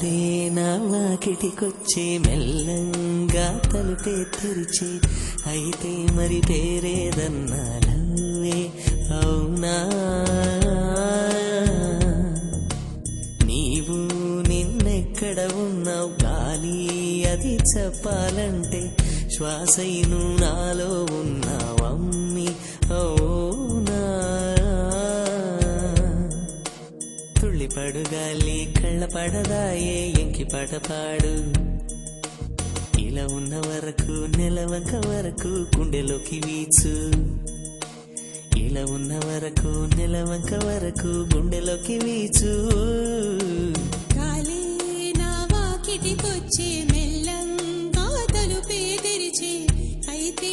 గాలే నా వాకిటికొచ్చే మెల్లంగా తలుపే తెరిచే అయితే మరి పేరేదన్నా లవ్వే అవునా నీవు నిన్నెక్కడ ఉన్నావు గాలి అది చెప్పాలంటే శ్వాసైను నాలో ఉన్నావమ్మి అవునా తుళ్ళిపడు గాలి కళ్ళ పడదాయే ఎంకి పాట పాడు ఇలా ఉన్న వరకు నెలవంక వరకు గుండెలోకి వీచు ఇలా ఉన్న వరకు నెలవంక వరకు గుండెలోకి వీచు గాలి నా వాకిటికొచ్చే మెల్లంగా తలుపే తెరిచే అయితే